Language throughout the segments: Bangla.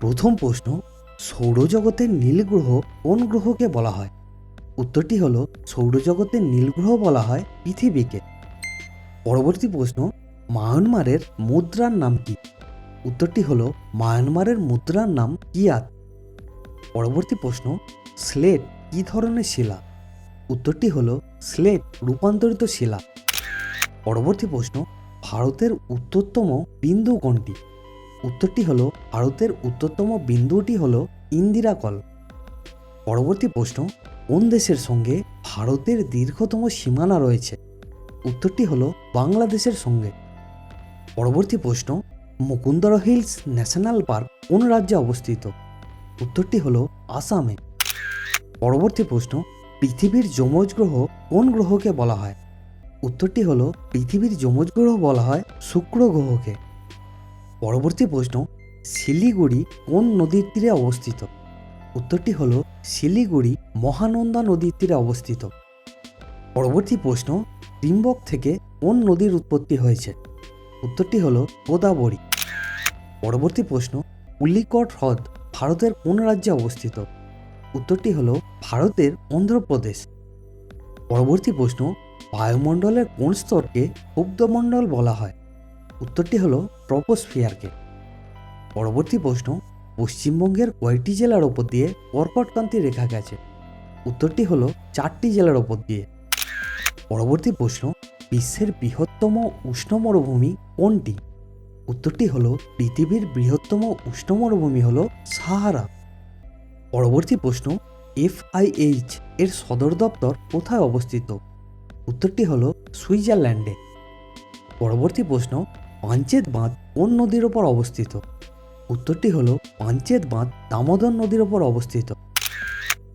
প্রথম প্রশ্ন, সৌরজগতের নীল গ্রহ কোন গ্রহকে বলা হয়? উত্তরটি হলো সৌরজগতের নীল গ্রহ বলা হয় পৃথিবীকে। পরবর্তী প্রশ্ন, মায়ানমারের মুদ্রার নাম কি? উত্তরটি হলো মায়ানমারের মুদ্রার নাম কিয়াত। পরবর্তী প্রশ্ন, স্লেট কি ধরনের শিলা? উত্তরটি হলো স্লেট রূপান্তরিত শিলা। পরবর্তী প্রশ্ন, ভারতের উত্তরতম বিন্দু কোনটি? উত্তরটি হলো ভারতের উত্তরতম বিন্দুটি হলো ইন্দিরা কল। পরবর্তী প্রশ্ন, কোন দেশের সঙ্গে ভারতের দীর্ঘতম সীমানা রয়েছে? উত্তরটি হলো বাংলাদেশের সঙ্গে। পরবর্তী প্রশ্ন, মুকুন্দরা হিলস ন্যাশনাল পার্ক কোন রাজ্যে অবস্থিত? উত্তরটি হলো আসামে। পরবর্তী প্রশ্ন, পৃথিবীর যমজ গ্রহ কোন গ্রহকে বলা হয়? উত্তরটি হলো পৃথিবীর যমজ গ্রহ বলা হয় শুক্র গ্রহকে। পরবর্তী প্রশ্ন, শিলিগুড়ি কোন নদীর তীরে অবস্থিত? উত্তরটি হলো শিলিগুড়ি মহানন্দা নদীর তীরে অবস্থিত। পরবর্তী প্রশ্ন, ত্রিম্বক থেকে কোন নদীর উৎপত্তি হয়েছে? উত্তরটি হলো গোদাবরী। পরবর্তী প্রশ্ন, পুলিকট হ্রদ ভারতের কোন রাজ্যে অবস্থিত? উত্তরটি হলো ভারতের অন্ধ্রপ্রদেশ। পরবর্তী প্রশ্ন, বায়ুমণ্ডলের কোন স্তরকে ক্ষুব্ধমণ্ডল বলা হয়? উত্তরটি হলো ট্রপোস্ফিয়ারকে। পরবর্তী প্রশ্ন, পশ্চিমবঙ্গের কয়টি জেলার ওপর দিয়ে কর্কটক্রান্তি রেখা গেছে? উত্তরটি হলো 4টি জেলার ওপর দিয়ে। পরবর্তী প্রশ্ন, বিশ্বের বৃহত্তম উষ্ণ মরুভূমি কোনটি? উত্তরটি হলো পৃথিবীর বৃহত্তম উষ্ণ মরুভূমি হলো সাহারা। পরবর্তী প্রশ্ন, FIH এর সদর দপ্তর কোথায় অবস্থিত? উত্তরটি হলো সুইজারল্যান্ডে। পরবর্তী প্রশ্ন, পাঞ্চেত বাঁধ কোন নদীর ওপর অবস্থিত? উত্তরটি হলো পাঞ্চেত বাঁধ দামোদর নদীর ওপর অবস্থিত।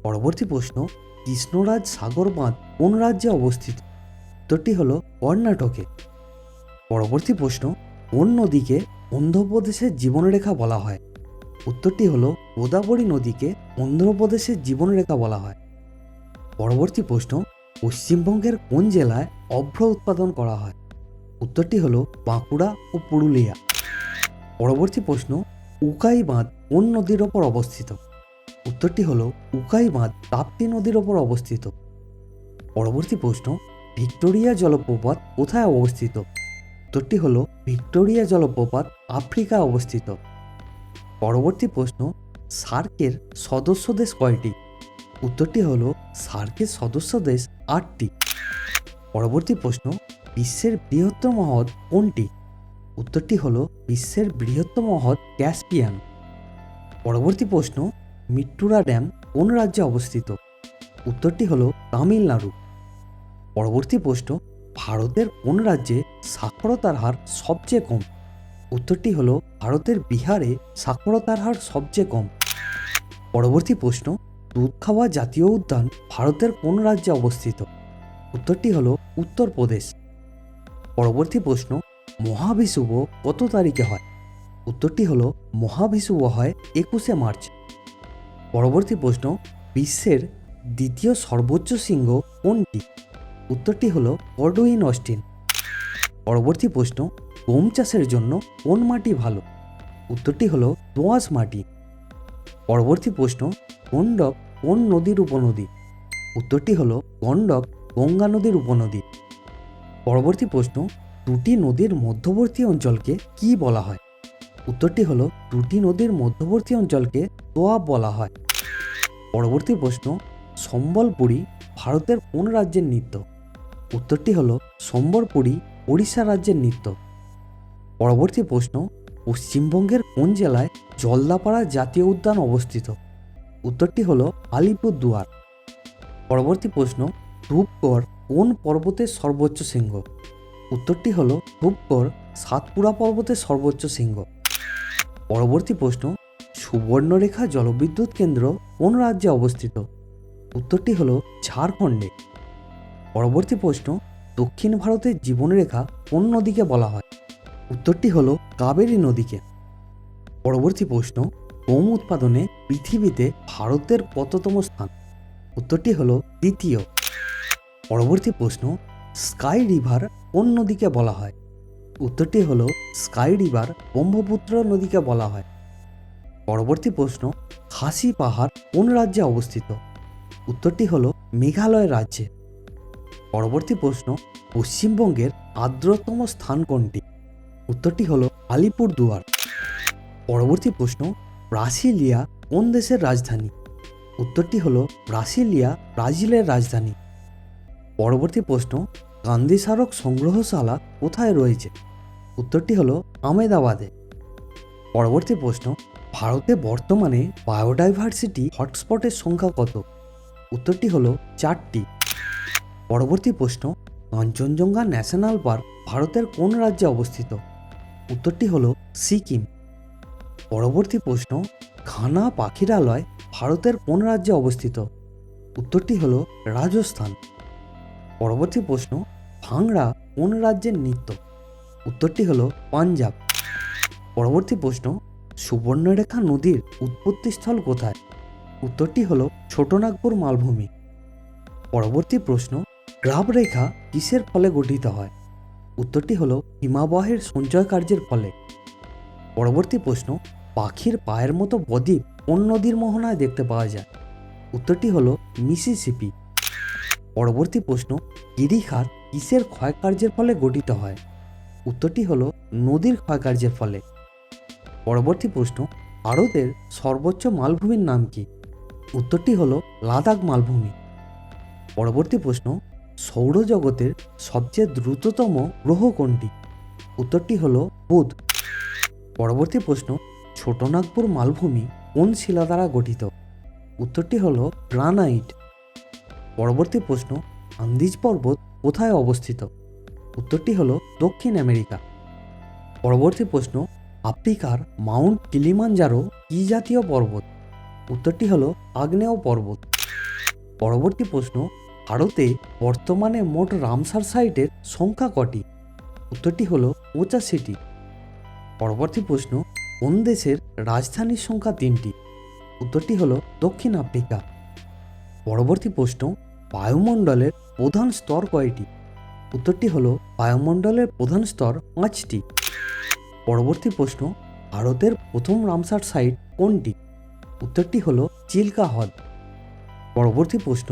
পরবর্তী প্রশ্ন, কৃষ্ণরাজ সাগর বাঁধ কোন রাজ্যে অবস্থিত? উত্তরটি হলো কর্ণাটকে। পরবর্তী প্রশ্ন, কোন নদীকে অন্ধ্রপ্রদেশের জীবনরেখা বলা হয়? উত্তরটি হলো গোদাবরী নদীকে অন্ধ্রপ্রদেশের জীবনরেখা বলা হয়। পরবর্তী প্রশ্ন, পশ্চিমবঙ্গের কোন জেলায় অভ্র উৎপাদন করা হয়? উত্তরটি হলো বাঁকুড়া ও পুরুলিয়া। পরবর্তী প্রশ্ন, উকাই বাঁধ কোন নদীর ওপর অবস্থিত? উত্তরটি হলো উকাই বাঁধ তাপ্তি নদীর ওপর অবস্থিত। পরবর্তী প্রশ্ন, ভিক্টোরিয়া জলপ্রপাত কোথায় অবস্থিত? উত্তরটি হলো ভিক্টোরিয়া জলপ্রপাত আফ্রিকায় অবস্থিত। পরবর্তী প্রশ্ন, সার্কের সদস্য দেশ কয়টি? উত্তরটি হলো সার্কের সদস্য দেশ 8টি। পরবর্তী প্রশ্ন, বিশ্বের বৃহত্তম হ্রদ কোনটি? উত্তরটি হলো বিশ্বের বৃহত্তম হ্রদ ক্যাসপিয়ান। পরবর্তী প্রশ্ন, মিট্টুরা ড্যাম কোন রাজ্যে অবস্থিত? উত্তরটি হলো তামিলনাড়ু। পরবর্তী প্রশ্ন, ভারতের কোন রাজ্যে সাক্ষরতার হার সবচেয়ে কম? উত্তরটি হলো ভারতের বিহারে সাক্ষরতার হার সবচেয়ে কম। পরবর্তী প্রশ্ন, দুধখাওয়া জাতীয় উদ্যান ভারতের কোন রাজ্যে অবস্থিত? উত্তরটি হলো উত্তরপ্রদেশ। পরবর্তী প্রশ্ন, মহাবিষুব কত তারিখে হয়? উত্তরটি হলো মহাবিষুব হয় 21শে মার্চ। পরবর্তী প্রশ্ন, বিশ্বের দ্বিতীয় সর্বোচ্চ শৃঙ্গ কোনটি? উত্তরটি হলো কডউইন অস্টিন। পরবর্তী প্রশ্ন, গম চাষের জন্য কোন মাটি ভালো? উত্তরটি হলো দোআঁশ মাটি। পরবর্তী প্রশ্ন, গণ্ডক কোন নদীর উপনদী? উত্তরটি হলো গণ্ডক গঙ্গা নদীর উপনদী। পরবর্তী প্রশ্ন, দুটি নদীর মধ্যবর্তী অঞ্চলকে কি বলা হয়? উত্তরটি হলো দুটি নদীর মধ্যবর্তী অঞ্চলকে দোয়াব বলা হয়। পরবর্তী প্রশ্ন, সম্বলপুরী ভারতের কোন রাজ্যের নৃত্য? উত্তরটি হলো সম্বলপুরী ওড়িশা রাজ্যের নৃত্য। পরবর্তী প্রশ্ন, পশ্চিমবঙ্গের কোন জেলায় জলদাপাড়া জাতীয় উদ্যান অবস্থিত? উত্তরটি হলো আলিপুরদুয়ার। পরবর্তী প্রশ্ন, ধূপগড় কোন পর্বতের সর্বোচ্চ শৃঙ্গ? উত্তরটি হলো ধূপগড় সাতপুরা পর্বতের সর্বোচ্চ শৃঙ্গ। পরবর্তী প্রশ্ন, সুবর্ণরেখা জলবিদ্যুৎ কেন্দ্র কোন রাজ্যে অবস্থিত? উত্তরটি হলো ঝাড়খণ্ডে। পরবর্তী প্রশ্ন, দক্ষিণ ভারতের জীবনরেখা কোন নদীকে বলা হয়? উত্তরটি হলো কাবেরী নদীকে। পরবর্তী প্রশ্ন, গম উৎপাদনে পৃথিবীতে ভারতের কততম স্থান? উত্তরটি হলো দ্বিতীয়। পরবর্তী প্রশ্ন, স্কাই রিভার কোন নদীকে বলা হয়? উত্তরটি হলো স্কাই রিভার ব্রহ্মপুত্র নদীকে বলা হয়। পরবর্তী প্রশ্ন, খাসি পাহাড় কোন রাজ্যে অবস্থিত? উত্তরটি হলো মেঘালয় রাজ্যে। পরবর্তী প্রশ্ন, পশ্চিমবঙ্গের আর্দ্রতম স্থান কোনটি? উত্তরটি হলো আলিপুরদুয়ার। পরবর্তী প্রশ্ন, ব্রাসিলিয়া কোন দেশের রাজধানী? উত্তরটি হলো ব্রাসিলিয়া ব্রাজিলের রাজধানী। পরবর্তী প্রশ্ন, গান্ধী স্মারক সংগ্রহশালা কোথায় রয়েছে? উত্তরটি হলো আহমেদাবাদে। পরবর্তী প্রশ্ন, ভারতে বর্তমানে বায়োডাইভার্সিটি হটস্পটের সংখ্যা কত? উত্তরটি হলো 4টি। পরবর্তী প্রশ্ন, কাঞ্চনজঙ্ঘা ন্যাশনাল পার্ক ভারতের কোন রাজ্যে অবস্থিত? উত্তরটি হলো সিকিম। পরবর্তী প্রশ্ন, ঘানা পাখিরালয় ভারতের কোন রাজ্যে অবস্থিত? উত্তরটি হলো রাজস্থান। পরবর্তী প্রশ্ন, ভাংড়া কোন রাজ্যের নৃত্য? উত্তরটি হলো পাঞ্জাব। পরবর্তী প্রশ্ন, সুবর্ণরেখা নদীর উৎপত্তিস্থল কোথায়? উত্তরটি হলো ছোটনাগপুর মালভূমি। পরবর্তী প্রশ্ন, গ্রাবরেখা কিসের ফলে গঠিত হয়? উত্তরটি হলো হিমাবহের সঞ্চয় কার্যের ফলে। পরবর্তী প্রশ্ন, পাখির পায়ের মতো বদ্বীপ কোন নদীর মোহনায় দেখতে পাওয়া যায়? উত্তরটি হলো মিসিসিপি। পরবর্তী প্রশ্ন, গিরিখাত কিসের ক্ষয়কার্যের ফলে গঠিত হয়? উত্তরটি হলো নদীর ক্ষয়কার্যের ফলে। পরবর্তী প্রশ্ন, ভারতের সর্বোচ্চ মালভূমির নাম কি? উত্তরটি হলো লাদাখ মালভূমি। পরবর্তী প্রশ্ন, সৌরজগতের সবচেয়ে দ্রুততম গ্রহ কোনটি? উত্তরটি হলো বুধ। পরবর্তী প্রশ্ন, ছোটনাগপুর মালভূমি কোন শিলা দ্বারা গঠিত? উত্তরটি হলো গ্রানাইট। পরবর্তী প্রশ্ন, আন্দিজ পর্বত কোথায় অবস্থিত? উত্তরটি হলো দক্ষিণ আমেরিকা। পরবর্তী প্রশ্ন, আফ্রিকার মাউন্ট কিলিমাঞ্জারো কি জাতীয় পর্বত? উত্তরটি হলো আগ্নেয় পর্বত। পরবর্তী প্রশ্ন, ভারতে বর্তমানে মোট রামসার সাইটের সংখ্যা কটি? উত্তরটি হলো 85টি। পরবর্তী প্রশ্ন, কোন দেশের রাজধানীর সংখ্যা 3টি? উত্তরটি হলো দক্ষিণ আফ্রিকা। পরবর্তী প্রশ্ন, বায়ুমণ্ডলের প্রধান স্তর কয়টি? উত্তরটি হলো বায়ুমণ্ডলের প্রধান স্তর 5টি। পরবর্তী প্রশ্ন, ভারতের প্রথম রামসার সাইট কোনটি? উত্তরটি হলো চিল্কা হ্রদ। পরবর্তী প্রশ্ন,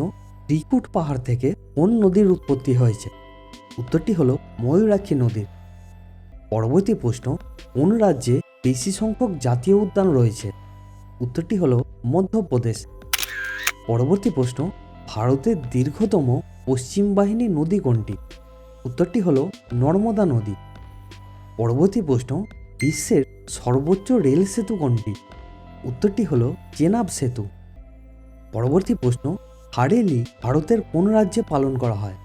ত্রিকুট পাহাড় থেকে কোন নদীর উৎপত্তি হয়েছে? উত্তরটি হলো ময়ূরাক্ষী নদীর। পরবর্তী প্রশ্ন, কোন রাজ্যে বেশি সংখ্যক জাতীয় উদ্যান রয়েছে? উত্তরটি হলো মধ্যপ্রদেশ। পরবর্তী প্রশ্ন, ভারতের দীর্ঘতম পশ্চিম বাহিনী নদী কোনটি? উত্তরটি হলো নর্মদা নদী। পরবর্তী প্রশ্ন, বিশ্বের সর্বোচ্চ রেল সেতু কোনটি? উত্তরটি হলো চেনাব সেতু। পরবর্তী প্রশ্ন, হারেলি ভারতের কোন রাজ্যে পালন করা হয়?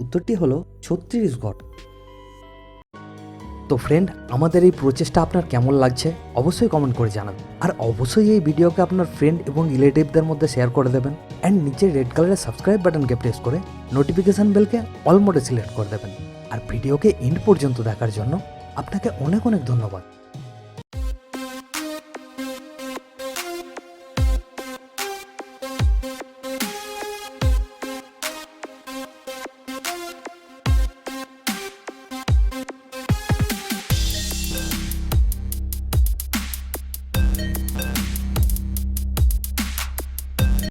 উত্তরটি হলো ছত্তিশগড়। তো ফ্রেন্ড, আমাদের এই প্রচেষ্টা আপনার কেমন লাগছে অবশ্যই কমেন্ট করে জানাবেন। আর অবশ্যই এই ভিডিওকে আপনার ফ্রেন্ড এবং রিলেটিভদের মধ্যে শেয়ার করে দেবেন। অ্যান্ড নিচে রেড কালারের সাবস্ক্রাইব বাটনকে প্রেস করে নোটিফিকেশন বেলকে অল মোডে সিলেক্ট করে দেবেন। আর ভিডিওকে এন্ড পর্যন্ত দেখার জন্য আপনাকে অনেক অনেক ধন্যবাদ।